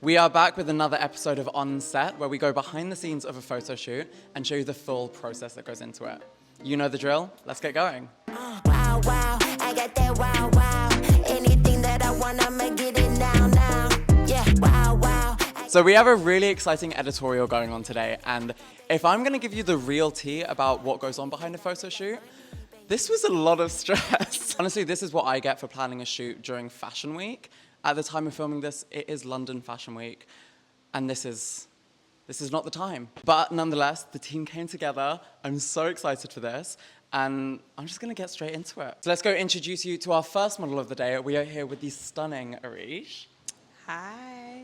We are back with another episode of On Set, where we go behind the scenes of a photo shoot and show you the full process that goes into it. You know the drill, let's get going. Wow, wow, I got that wow, wow. Anything that I want, I'ma get it now. Yeah, wow, wow. So we have a really exciting editorial going on today, and if I'm gonna give you the real tea about what goes on behind a photo shoot, this was a lot of stress. Honestly, this is what I get for planning a shoot during Fashion Week. At the time of filming this, it is London Fashion Week, and this is not the time. But nonetheless, the team came together. I'm so excited for this, and I'm just gonna get straight into it. So let's go introduce you to our first model of the day. We are here with the stunning Arish. Hi.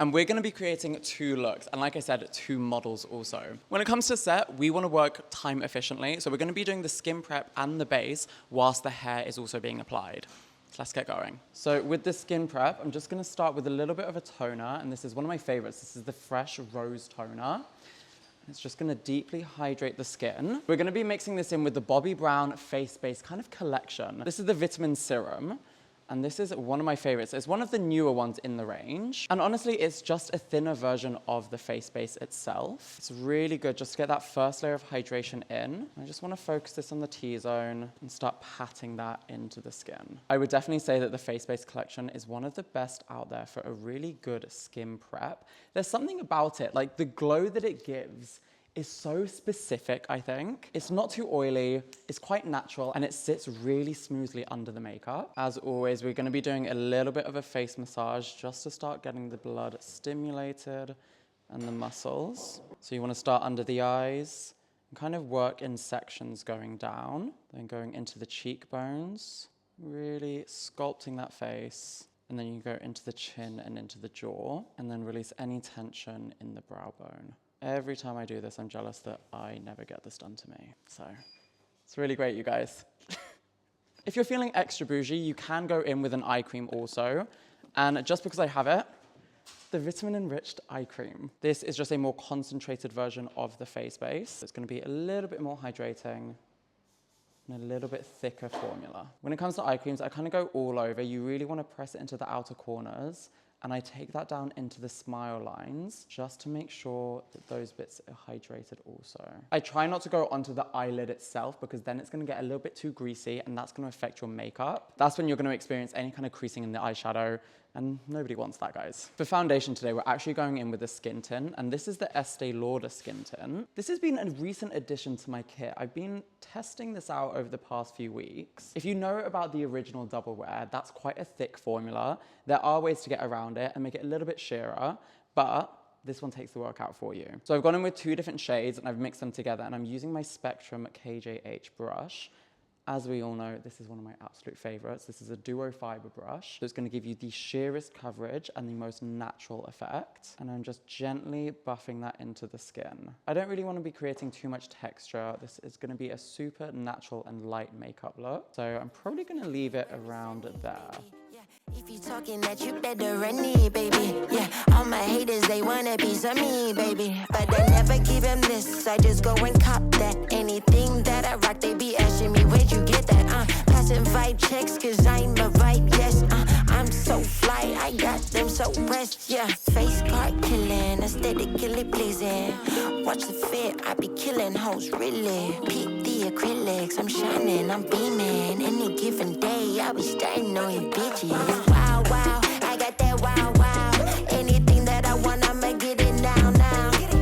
And we're gonna be creating 2 looks, and like I said, 2 models also. When it comes to set, we wanna work time efficiently, so we're gonna be doing the skin prep and the base whilst the hair is also being applied. So let's get going. So with the skin prep, I'm just gonna start with a little bit of a toner, and this is one of my favorites. This is the Fresh Rose Toner. It's just gonna deeply hydrate the skin. We're gonna be mixing this in with the Bobbi Brown Face Base kind of collection. This is the Vitamin Serum, and this is one of my favorites. It's one of the newer ones in the range. And honestly, it's just a thinner version of the face base itself. It's really good just to get that first layer of hydration in. I just wanna focus this on the T-zone and start patting that into the skin. I would definitely say that the face base collection is one of the best out there for a really good skin prep. There's something about it, like the glow that it gives is so specific, I think. It's not too oily, it's quite natural, and it sits really smoothly under the makeup. As always, we're gonna be doing a little bit of a face massage just to start getting the blood stimulated and the muscles. So you wanna start under the eyes and kind of work in sections going down, then going into the cheekbones, really sculpting that face. And then you go into the chin and into the jaw, and then release any tension in the brow bone. Every time I do this, I'm jealous that I never get this done to me. So it's really great, you guys. If you're feeling extra bougie, you can go in with an eye cream also. And just because I have it, the vitamin enriched eye cream. This is just a more concentrated version of the face base. It's gonna be a little bit more hydrating and a little bit thicker formula. When it comes to eye creams, I kind of go all over. You really wanna press it into the outer corners, and I take that down into the smile lines just to make sure that those bits are hydrated also. I try not to go onto the eyelid itself because then it's gonna get a little bit too greasy and that's gonna affect your makeup. That's when you're gonna experience any kind of creasing in the eyeshadow, and nobody wants that, guys. For foundation today, we're actually going in with a skin tint, and this is the Estee Lauder skin tint. This has been a recent addition to my kit. I've been testing this out over the past few weeks. If you know about the original Double Wear, that's quite a thick formula. There are ways to get around it and make it a little bit sheerer, but this one takes the work out for you. So I've gone in with 2 different shades and I've mixed them together, and I'm using my Spectrum KJH brush. As we all know, this is one of my absolute favorites. This is a duo fiber brush. So it's gonna give you the sheerest coverage and the most natural effect. And I'm just gently buffing that into the skin. I don't really wanna be creating too much texture. This is gonna be a super natural and light makeup look. So I'm probably gonna leave it around there. If you talking that, you better run it, baby. Yeah, all my haters, they want a piece of me, baby. But I never give them this, I just go and cop that. Anything that I rock, they be asking me, where'd you get that? Passing vibe checks, cause I'm a vibe, yes. I'm so fly, I got them so pressed, yeah. Face card killing, aesthetically pleasing. Watch the fit, I be killing hoes, really. Peep the acrylics, I'm shining, I'm beaming. Any given day, I be starting on you bitches. Wow, wow, I got that wow, wow. Anything that I want, I'ma get it now.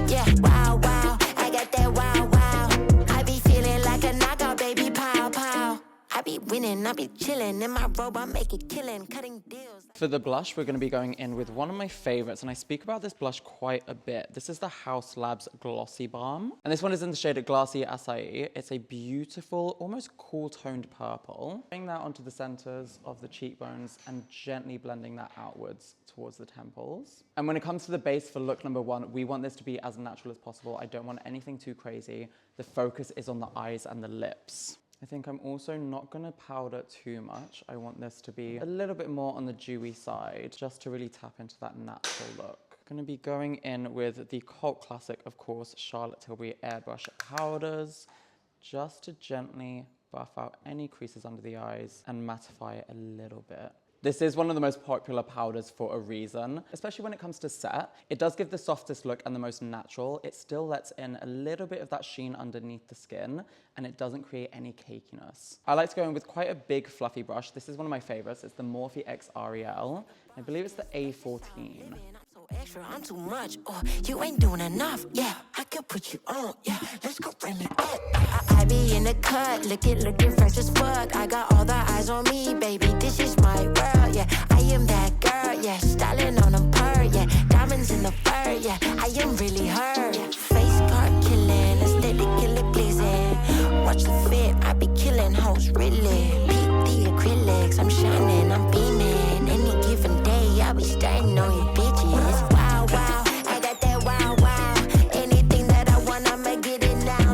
Yeah, wow, wow, I got that wow, wow. I be feeling like a knockout, baby, pow, pow. I be winning, I be chilling in my robe, I make it killing, cutting deals. For the blush, we're gonna be going in with one of my favorites, and I speak about this blush quite a bit. This is the Haus Labs Glossy Balm. And this one is in the shade Glassy Acai. It's a beautiful, almost cool toned purple. Bring that onto the centers of the cheekbones and gently blending that outwards towards the temples. And when it comes to the base for look number 1, we want this to be as natural as possible. I don't want anything too crazy. The focus is on the eyes and the lips. I think I'm also not gonna powder too much. I want this to be a little bit more on the dewy side, just to really tap into that natural look. Gonna be going in with the cult classic, of course, Charlotte Tilbury Airbrush powders, just to gently buff out any creases under the eyes and mattify it a little bit. This is one of the most popular powders for a reason, especially when it comes to set. It does give the softest look and the most natural. It still lets in a little bit of that sheen underneath the skin, and it doesn't create any cakiness. I like to go in with quite a big fluffy brush. This is one of my favorites. It's the Morphe X Ariel. I believe it's the A14. Extra, I'm too much. Oh, you ain't doing enough. Yeah, I could put you on. Yeah, let's go bring it up. I be in the cut, looking fresh as fuck. I got all the eyes on me, baby. This is my world. Yeah, I am that girl. Yeah, styling on a purr. Yeah, diamonds in the fur. Yeah, I am really her. Yeah. Face card killing, aesthetic killer pleasing. Watch the fit, I be killing hoes really. Peep the acrylics, I'm shining, I'm beaming. Any given day, I be starting on you bitches. Wow, wow, I got that wow, wow. Anything that I want, I'ma get it now.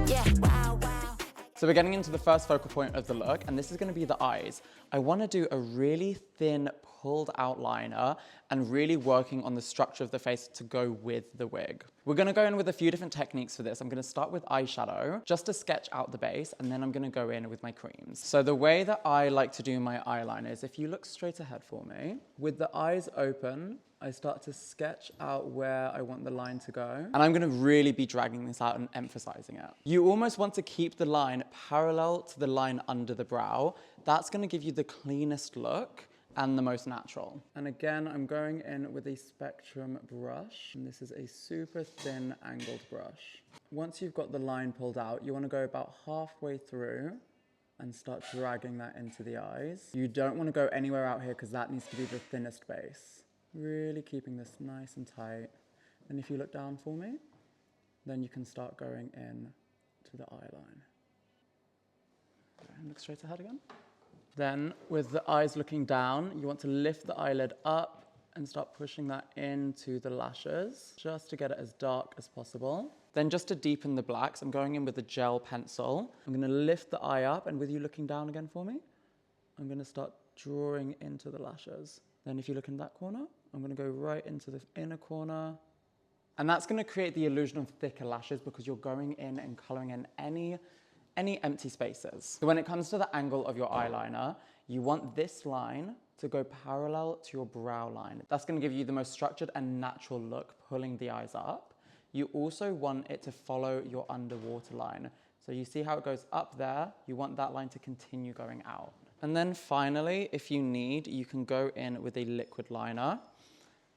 Yeah, wow, wow. So we're getting into the first focal point of the look, and this is gonna be the eyes. I wanna do a really thin pulled outliner and really working on the structure of the face to go with the wig. We're gonna go in with a few different techniques for this. I'm gonna start with eyeshadow, just to sketch out the base, and then I'm gonna go in with my creams. So the way that I like to do my eyeliner is if you look straight ahead for me, with the eyes open, I start to sketch out where I want the line to go. And I'm gonna really be dragging this out and emphasizing it. You almost want to keep the line parallel to the line under the brow. That's gonna give you the cleanest look and the most natural. And again, I'm going in with a Spectrum brush, and this is a super thin angled brush. Once you've got the line pulled out, you wanna go about halfway through and start dragging that into the eyes. You don't wanna go anywhere out here because that needs to be the thinnest base. Really keeping this nice and tight. And if you look down for me, then you can start going in to the eye line. And look straight ahead again. Then, with the eyes looking down, you want to lift the eyelid up and start pushing that into the lashes, just to get it as dark as possible. Then just to deepen the blacks, I'm going in with a gel pencil. I'm gonna lift the eye up, and with you looking down again for me, I'm gonna start drawing into the lashes. Then if you look in that corner, I'm gonna go right into the inner corner. And that's gonna create the illusion of thicker lashes because you're going in and coloring in any empty spaces. So when it comes to the angle of your eyeliner, you want this line to go parallel to your brow line. That's gonna give you the most structured and natural look, pulling the eyes up. You also want it to follow your underwater line. So you see how it goes up there, you want that line to continue going out. And then finally, if you need, you can go in with a liquid liner.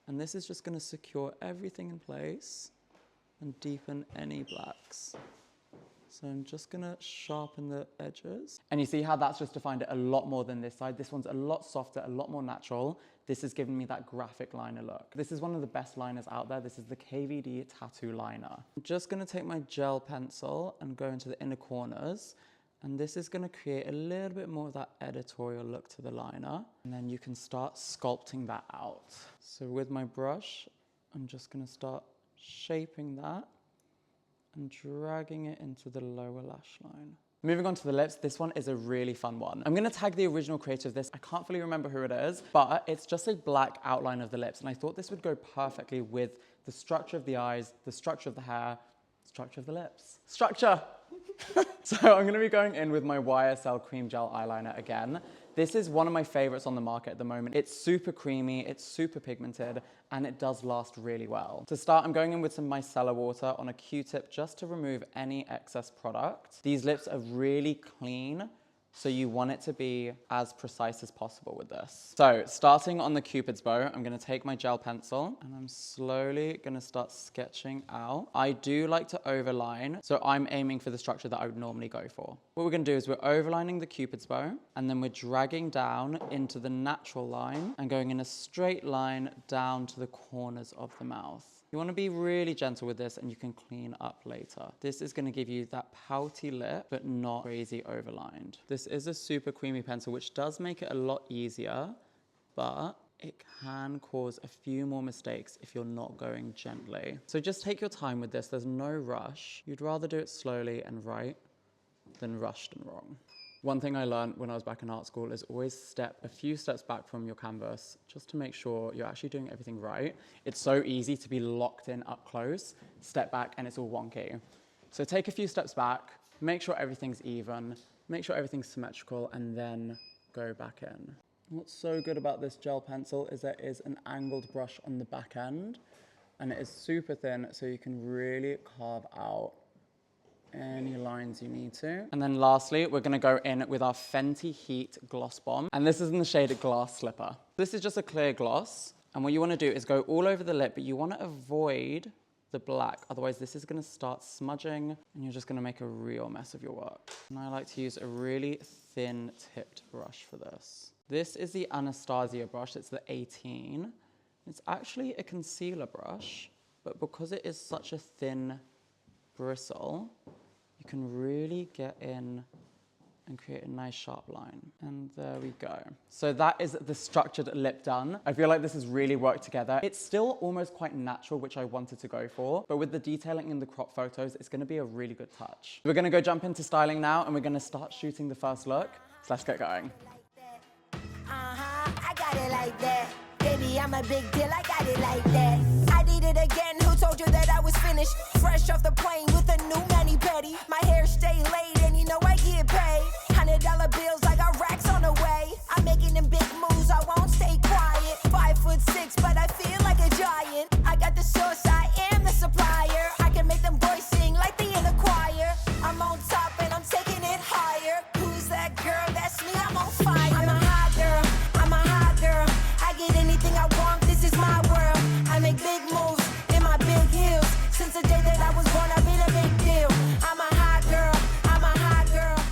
And this is just gonna secure everything in place and deepen any blacks. So I'm just gonna sharpen the edges. And you see how that's just defined it a lot more than this side. This one's a lot softer, a lot more natural. This has given me that graphic liner look. This is one of the best liners out there. This is the KVD Tattoo Liner. I'm just gonna take my gel pencil and go into the inner corners. And this is gonna create a little bit more of that editorial look to the liner. And then you can start sculpting that out. So with my brush, I'm just gonna start shaping that and dragging it into the lower lash line. Moving on to the lips, this one is a really fun one. I'm gonna tag the original creator of this. I can't fully remember who it is, but it's just a black outline of the lips. And I thought this would go perfectly with the structure of the eyes, the structure of the hair, structure of the lips. Structure! So I'm gonna be going in with my YSL Cream Gel Eyeliner again. This is one of my favorites on the market at the moment. It's super creamy, it's super pigmented, and it does last really well. To start, I'm going in with some micellar water on a Q-tip just to remove any excess product. These lips are really clean, so you want it to be as precise as possible with this. So starting on the Cupid's bow, I'm gonna take my gel pencil and I'm slowly gonna start sketching out. I do like to overline, so I'm aiming for the structure that I would normally go for. What we're gonna do is we're overlining the Cupid's bow and then we're dragging down into the natural line and going in a straight line down to the corners of the mouth. You want to be really gentle with this and you can clean up later. This is going to give you that pouty lip, but not crazy overlined. This is a super creamy pencil, which does make it a lot easier, but it can cause a few more mistakes if you're not going gently. So just take your time with this. There's no rush. You'd rather do it slowly and right than rushed and wrong. One thing I learned when I was back in art school is always step a few steps back from your canvas just to make sure you're actually doing everything right. It's so easy to be locked in up close, step back and it's all wonky. So take a few steps back, make sure everything's even, make sure everything's symmetrical and then go back in. What's so good about this gel pencil is there is an angled brush on the back end, and it is super thin, so you can really carve out any lines you need to. And then lastly, we're gonna go in with our Fenty Heat Gloss Bomb, and this is in the shade Glass Slipper. This is just a clear gloss, and what you wanna do is go all over the lip, but you wanna avoid the black, otherwise this is gonna start smudging, and you're just gonna make a real mess of your work. And I like to use a really thin tipped brush for this. This is the Anastasia brush, it's the 18. It's actually a concealer brush, but because it is such a thin bristle, you can really get in and create a nice sharp line. And there we go. So that is the structured lip done. I feel like this has really worked together. It's still almost quite natural, which I wanted to go for, but with the detailing in the crop photos, it's gonna be a really good touch. We're gonna go jump into styling now, and we're gonna start shooting the first look. So let's get going. I got it like that. Baby, I'm a big deal, I got it like that. I did it again, who told you that I was finished? Fresh off the plane with a new mani-pedi. My hair stay laid and you know I get paid. $100 bills, I got racks on the way. I'm making them big moves, I won't stay quiet. 5'6", but I feel like a giant. I got the source, I am the supplier. I can make them boys sing like they in a choir. I'm on top and I'm taking it higher. Who's that girl? That's me, I'm on fire. I'm a hot girl, I'm a hot girl. I get anything I want, this is my world. I make big moves in my big heels. Since the day that I was born, I've been a big deal. I'm a hot girl, I'm a hot girl.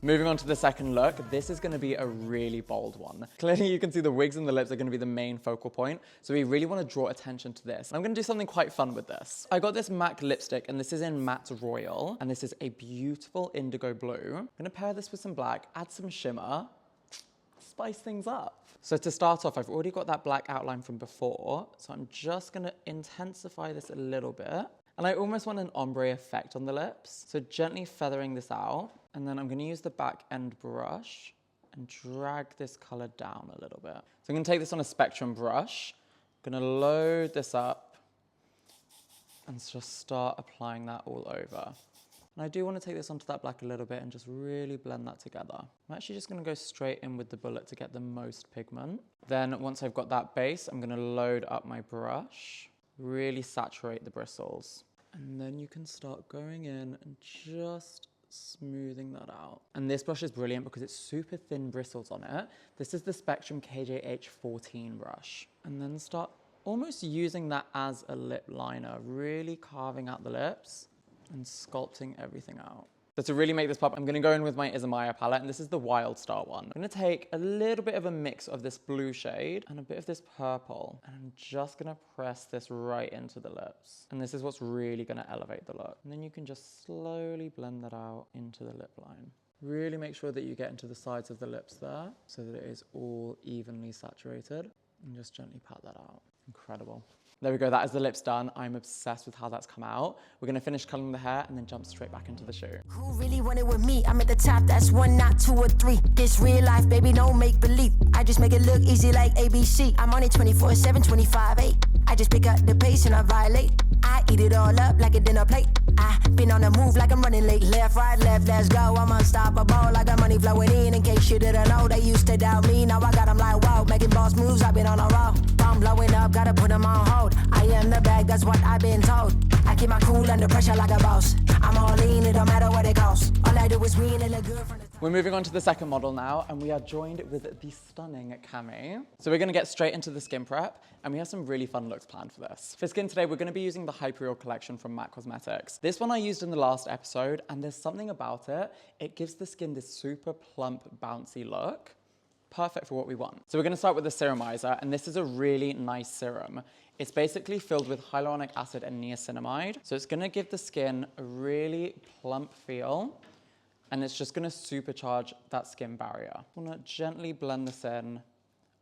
Moving on to the second look, this is gonna be a really bold one. Clearly you can see the wigs and the lips are gonna be the main focal point, so we really wanna draw attention to this. I'm gonna do something quite fun with this. I got this MAC lipstick, and this is in Matte Royal, and this is a beautiful indigo blue. I'm gonna pair this with some black, add some shimmer, spice things up. So to start off, I've already got that black outline from before, so I'm just gonna intensify this a little bit. And I almost want an ombre effect on the lips. So gently feathering this out. And then I'm gonna use the back end brush and drag this color down a little bit. So I'm gonna take this on a spectrum brush, gonna load this up and just start applying that all over. And I do want to take this onto that black a little bit and just really blend that together. I'm actually just gonna go straight in with the bullet to get the most pigment. Then once I've got that base, I'm gonna load up my brush, really saturate the bristles. And then you can start going in and just smoothing that out. And this brush is brilliant because it's super thin bristles on it. This is the Spectrum KJH14 brush. And then start almost using that as a lip liner, really carving out the lips and sculpting everything out. So to really make this pop, I'm gonna go in with my Izumaya palette, and this is the Wild Star one. I'm gonna take a little bit of a mix of this blue shade and a bit of this purple, and I'm just gonna press this right into the lips. And this is what's really gonna elevate the look. And then you can just slowly blend that out into the lip line. Really make sure that you get into the sides of the lips there, so that it is all evenly saturated, and just gently pat that out. Incredible. There we go, that is the lips done. I'm obsessed with how that's come out. We're gonna finish coloring the hair and then jump straight back into the shoot. Who really want it with me? I'm at the top, that's 1, not 2 or 3. This real life, baby, don't make believe. I just make it look easy like ABC. I'm on it 24/7, 25/8. I just pick up the pace and I violate. I eat it all up like a dinner plate. I been on the move like I'm running late. Left, right, left, let's go. I'm unstoppable. I got money flowing in case you didn't know. They used to doubt me, now I got them like wow. Making boss moves, I've been on a roll. I'm blowing up, gotta put them on hold. I am the bag, that's what I've been told. I keep my cool under pressure like a boss. I'm all in, it don't matter what it costs. All I do is win and look good from the top. We're moving on to the second model now, and we are joined with the stunning Cami. So we're gonna get straight into the skin prep, and we have some really fun looks planned for this. For skin today, we're gonna be using the Hyperial collection from MAC Cosmetics. This one I used in the last episode, and there's something about it. It gives the skin this super plump, bouncy look. Perfect for what we want. So we're gonna start with the serumizer, and this is a really nice serum. It's basically filled with hyaluronic acid and niacinamide. So it's gonna give the skin a really plump feel, and it's just gonna supercharge that skin barrier. I wanna gently blend this in,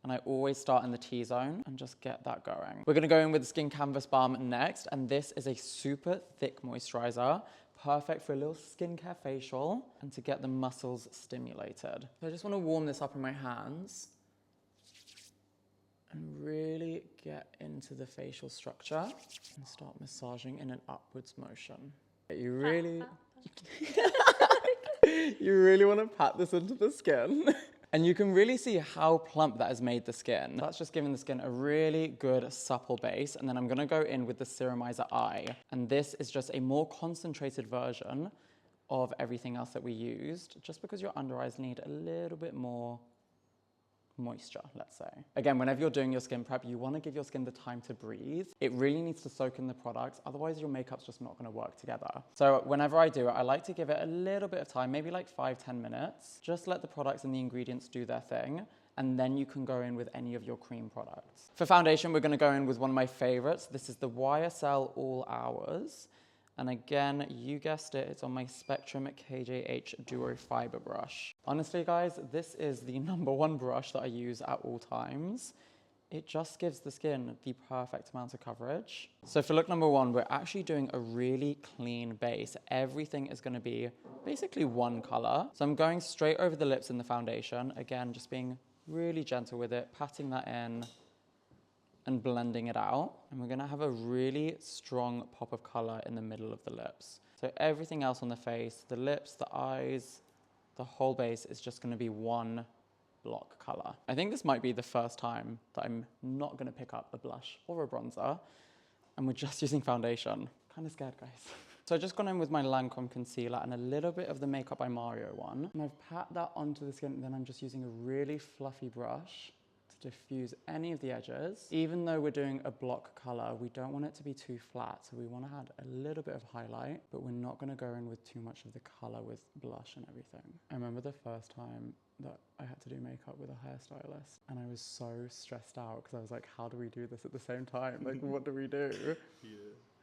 and I always start in the T-zone and just get that going. We're gonna go in with the Skin Canvas Balm next, and this is a super thick moisturizer, perfect for a little skincare facial and to get the muscles stimulated. So I just wanna warm this up in my hands and really get into the facial structure and start massaging in an upwards motion. You really, you really wanna pat this into the skin. And you can really see how plump that has made the skin. That's just giving the skin a really good supple base. And then I'm gonna go in with the Serumizer Eye. And this is just a more concentrated version of everything else that we used, just because your under eyes need a little bit more moisture, let's say. Again, whenever you're doing your skin prep, you want to give your skin the time to breathe. It really needs to soak in the products, otherwise your makeup's just not going to work together. So whenever I do it, I like to give it a little bit of time, maybe like 5-10 minutes. Just let the products and the ingredients do their thing, and then you can go in with any of your cream products. For foundation, we're going to go in with one of my favorites. This is the YSL All Hours. And again, you guessed it, it's on my Spectrum KJH Duo Fiber brush. Honestly, guys, this is the #1 brush that I use at all times. It just gives the skin the perfect amount of coverage. So for look #1, we're actually doing a really clean base. Everything is gonna be basically one color. So I'm going straight over the lips in the foundation. Again, just being really gentle with it, patting that in, and blending it out. And we're gonna have a really strong pop of color in the middle of the lips. So everything else on the face, the lips, the eyes, the whole base is just gonna be one block color. I think this might be the first time that I'm not gonna pick up a blush or a bronzer, and we're just using foundation. Kind of scared, guys. So I've just gone in with my Lancome concealer and a little bit of the Makeup by Mario one. And I've pat that onto the skin, and then I'm just using a really fluffy brush diffuse any of the edges. Even though we're doing a block color, we don't want it to be too flat, so we want to add a little bit of highlight, but we're not going to go in with too much of the color with blush and everything. I remember the first time that I had to do makeup with a hairstylist, and I was so stressed out because I was like, how do we do this at the same time? Like, what do we do? Yeah.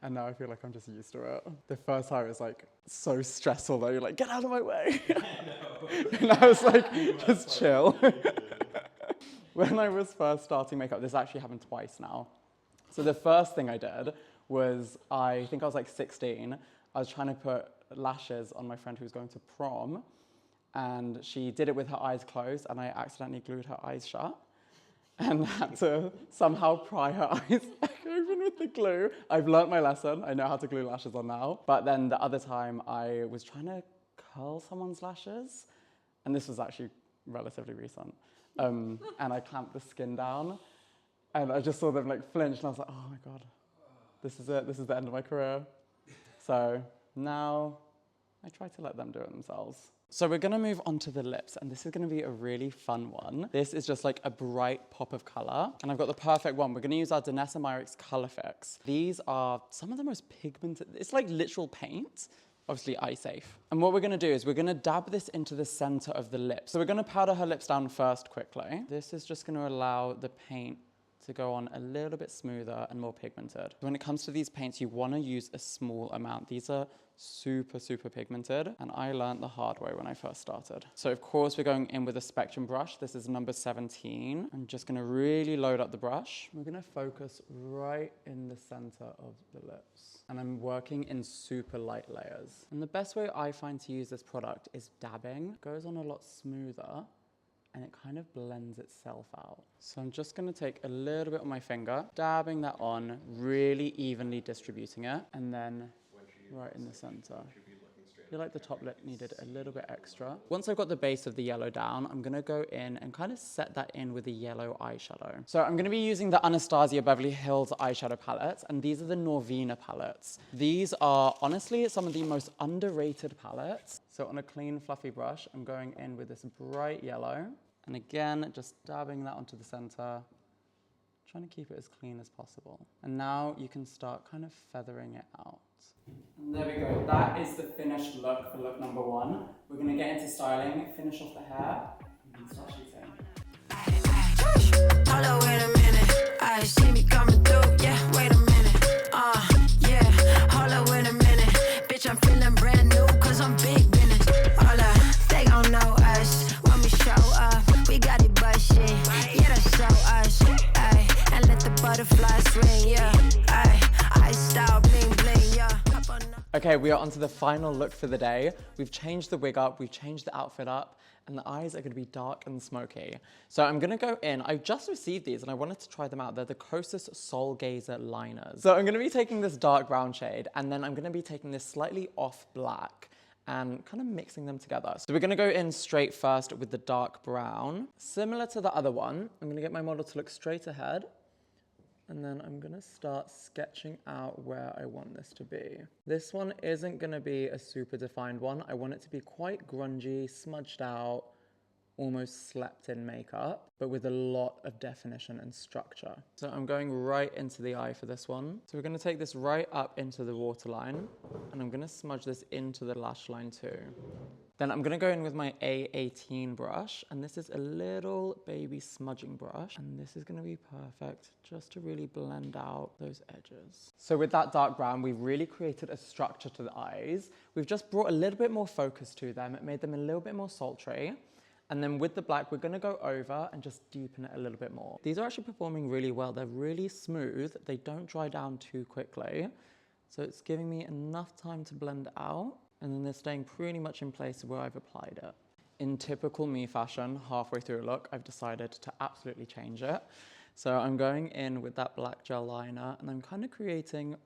And now I feel like I'm just used to it. The first time it was like so stressful though, you're like, get out of my way. And I was like, just chill. When I was first starting makeup, this actually happened twice now. So the first thing I did was, I think I was like 16. I was trying to put lashes on my friend who was going to prom, and she did it with her eyes closed, and I accidentally glued her eyes shut and had to somehow pry her eyes back open with the glue. I've learnt my lesson. I know how to glue lashes on now. But then the other time I was trying to curl someone's lashes, and this was actually relatively recent. And I clamped the skin down, and I just saw them like flinch, and I was like, oh my God, this is it. This is the end of my career. So now I try to let them do it themselves. So we're gonna move on to the lips, and this is gonna be a really fun one. This is just like a bright pop of color, and I've got the perfect one. We're gonna use our Danessa Myricks Color Fix. These are some of the most pigmented, it's like literal paint. Obviously eye safe. And what we're gonna do is we're gonna dab this into the center of the lip. So we're gonna powder her lips down first quickly. This is just gonna allow the paint to go on a little bit smoother and more pigmented. When it comes to these paints, you wanna use a small amount. These are super, super pigmented, and I learned the hard way when I first started. So of course, we're going in with a Spectrum brush. This is number 17. I'm just gonna really load up the brush. We're gonna focus right in the center of the lips. And I'm working in super light layers. And the best way I find to use this product is dabbing. It goes on a lot smoother, and it kind of blends itself out. So I'm just gonna take a little bit on my finger, dabbing that on, really evenly distributing it, and then right in the center. I feel like the top lip needed a little bit extra. Once I've got the base of the yellow down, I'm gonna go in and kind of set that in with a yellow eyeshadow. So I'm gonna be using the Anastasia Beverly Hills eyeshadow palettes, and these are the Norvina palettes. These are honestly some of the most underrated palettes. So on a clean, fluffy brush, I'm going in with this bright yellow, and again, just dabbing that onto the center, trying to keep it as clean as possible. And now you can start kind of feathering it out. And there we go, that is the finished look for look number 1. We're gonna get into styling, finish off the hair, and start shooting. Hold on, wait a minute. I see me coming through, yeah, wait a minute. Yeah, hold on, wait a minute. Bitch, I'm feeling brand new, cause I'm big business. Hold up, they gon' know us when we show up. We got it bustin', yeah, that's so us. Ay, and let the butterflies swing, yeah. Ay, I style bling bling, yeah. Okay, we are onto the final look for the day. We've changed the wig up, we've changed the outfit up, and the eyes are gonna be dark and smoky. So I'm gonna go in, I've just received these and I wanted to try them out. They're the Kosas Soul Gazer liners. So I'm gonna be taking this dark brown shade, and then I'm gonna be taking this slightly off black, and kind of mixing them together. So we're gonna go in straight first with the dark brown. Similar to the other one, I'm gonna get my model to look straight ahead, and then I'm gonna start sketching out where I want this to be. This one isn't gonna be a super defined one. I want it to be quite grungy, smudged out, almost slept in makeup, but with a lot of definition and structure. So I'm going right into the eye for this one. So we're gonna take this right up into the waterline, and I'm gonna smudge this into the lash line too. Then I'm gonna go in with my A18 brush, and this is a little baby smudging brush, and this is gonna be perfect just to really blend out those edges. So with that dark brown, we've really created a structure to the eyes. We've just brought a little bit more focus to them. It made them a little bit more sultry. And then with the black, we're gonna go over and just deepen it a little bit more. These are actually performing really well. They're really smooth. They don't dry down too quickly. So it's giving me enough time to blend out. And then they're staying pretty much in place where I've applied it. In typical me fashion, halfway through a look, I've decided to absolutely change it. So I'm going in with that black gel liner, and I'm kind of creating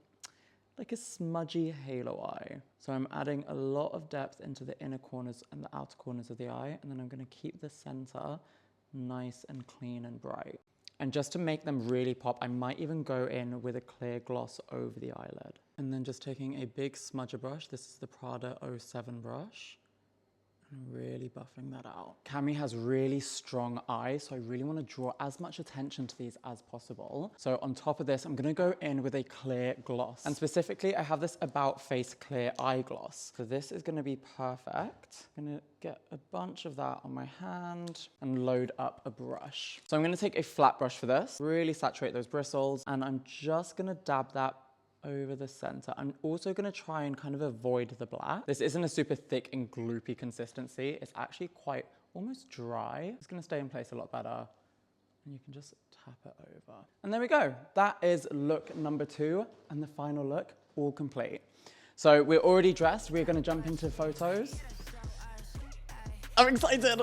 like a smudgy halo eye. So I'm adding a lot of depth into the inner corners and the outer corners of the eye, and then I'm gonna keep the center nice and clean and bright. And just to make them really pop, I might even go in with a clear gloss over the eyelid. And then just taking a big smudger brush, this is the Prada 07 brush, and really buffing that out. Cami has really strong eyes, so I really want to draw as much attention to these as possible. So on top of this, I'm going to go in with a clear gloss. And specifically, I have this About Face Clear Eye Gloss. So this is going to be perfect. I'm going to get a bunch of that on my hand and load up a brush. So I'm going to take a flat brush for this, really saturate those bristles, and I'm just going to dab that over the center. I'm also gonna try and kind of avoid the black. This isn't a super thick and gloopy consistency. It's actually quite almost dry. It's gonna stay in place a lot better. And you can just tap it over. And there we go. That is look number 2 and the final look all complete. So we're already dressed. We're gonna jump into photos. I'm excited.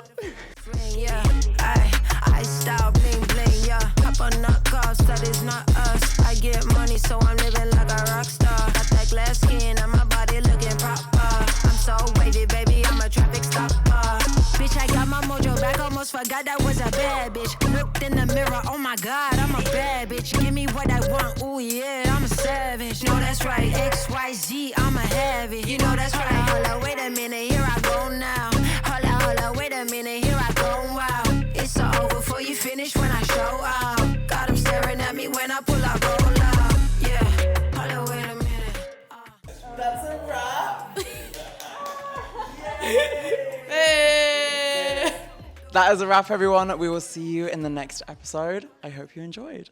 Yeah, I style bling bling, yeah. Couple knockoffs, that is not us. I get money, so I'm living like a rock star. Got that glass skin and my body looking proper. I'm so wavy, baby, I'm a traffic stopper. Bitch, I got my mojo back, almost forgot that was a bad bitch. Looked in the mirror, oh my God, I'm a bad bitch. Give me what I want, ooh yeah, I'm a savage. No, that's right, XYZ, I'ma have it. You know that's right. Hold up, wait a minute, here I go now. Hold up, wait a minute, here I go, wow. It's all over before you finish when I show out. Got 'em staring at me when I pull up, roll out. Yeah, hold up, wait a minute. That's a wrap. Hey. That is a wrap, everyone. We will see you in the next episode. I hope you enjoyed.